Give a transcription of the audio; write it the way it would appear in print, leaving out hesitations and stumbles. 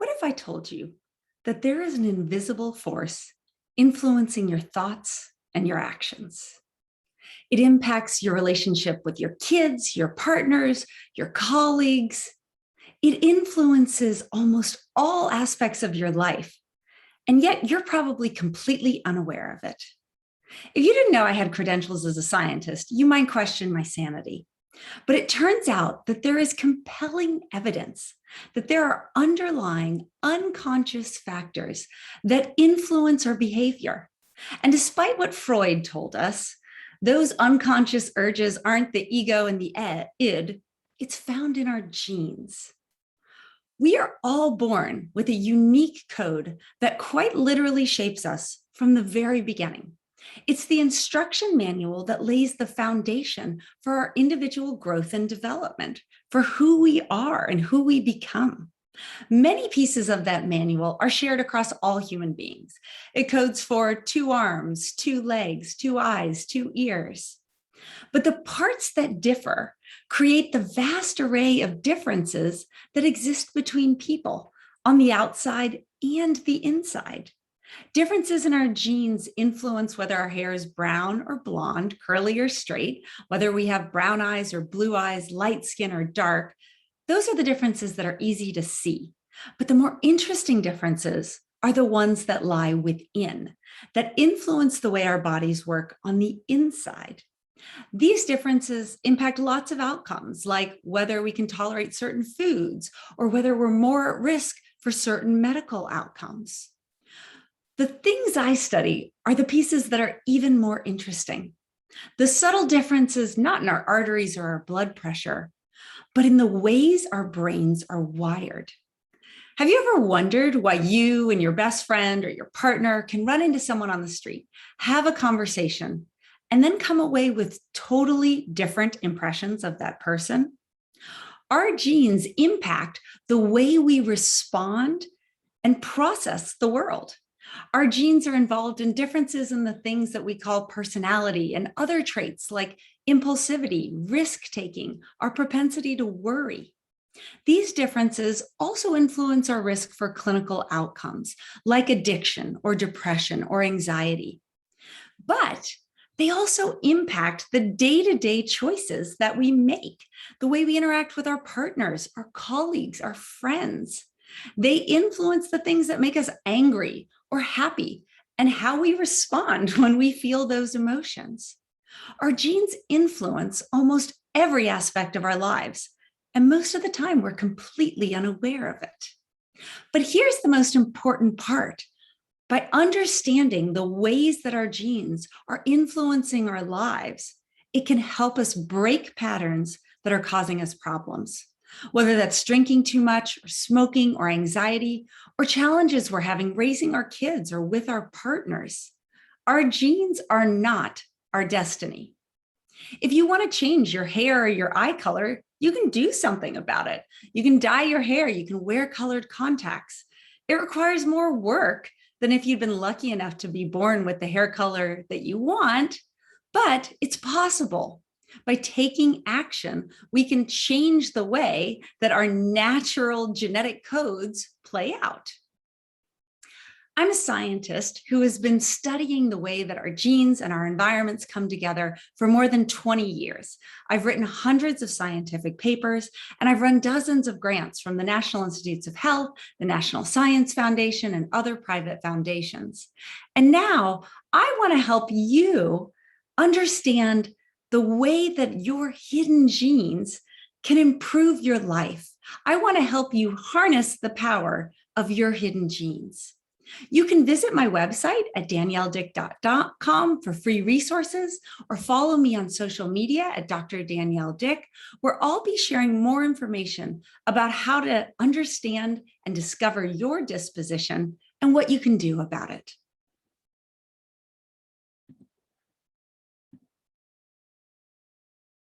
What if I told you that there is an invisible force influencing your thoughts and your actions? It impacts your relationship with your kids, your partners, your colleagues. It influences almost all aspects of your life, and yet you're probably completely unaware of it. If you didn't know I had credentials as a scientist, you might question my sanity. But it turns out that there is compelling evidence that there are underlying unconscious factors that influence our behavior. And despite what Freud told us, those unconscious urges aren't the ego and the id, it's found in our genes. We are all born with a unique code that quite literally shapes us from the very beginning. It's the instruction manual that lays the foundation for our individual growth and development, for who we are and who we become. Many pieces of that manual are shared across all human beings. It codes for 2 arms, 2 legs, 2 eyes, 2 ears. But the parts that differ create the vast array of differences that exist between people on the outside and the inside. Differences in our genes influence whether our hair is brown or blonde, curly or straight, whether we have brown eyes or blue eyes, light skin or dark. Those are the differences that are easy to see. But the more interesting differences are the ones that lie within, that influence the way our bodies work on the inside. These differences impact lots of outcomes, like whether we can tolerate certain foods or whether we're more at risk for certain medical outcomes. The things I study are the pieces that are even more interesting. The subtle differences, not in our arteries or our blood pressure, but in the ways our brains are wired. Have you ever wondered why you and your best friend or your partner can run into someone on the street, have a conversation, and then come away with totally different impressions of that person? Our genes impact the way we respond and process the world. Our genes are involved in differences in the things that we call personality and other traits like impulsivity, risk-taking, our propensity to worry. These differences also influence our risk for clinical outcomes like addiction or depression or anxiety. But they also impact the day-to-day choices that we make, the way we interact with our partners, our colleagues, our friends. They influence the things that make us angry or happy and how we respond when we feel those emotions. Our genes influence almost every aspect of our lives, and most of the time we're completely unaware of it. But here's the most important part. By understanding the ways that our genes are influencing our lives, it can help us break patterns that are causing us problems. Whether that's drinking too much or smoking or anxiety or challenges we're having raising our kids or with our partners. Our genes are not our destiny. If you want to change your hair or your eye color, you can do something about it. You can dye your hair, you can wear colored contacts. It requires more work than if you'd been lucky enough to be born with the hair color that you want, but it's possible. By taking action, we can change the way that our natural genetic codes play out. I'm a scientist who has been studying the way that our genes and our environments come together for more than 20 years. I've written hundreds of scientific papers, and I've run dozens of grants from the National Institutes of Health, the National Science Foundation, and other private foundations. And now I want to help you understand the way that your hidden genes can improve your life. I want to help you harness the power of your hidden genes. You can visit my website at danielledick.com for free resources or follow me on social media at Dr. Danielle Dick, where I'll be sharing more information about how to understand and discover your disposition and what you can do about it.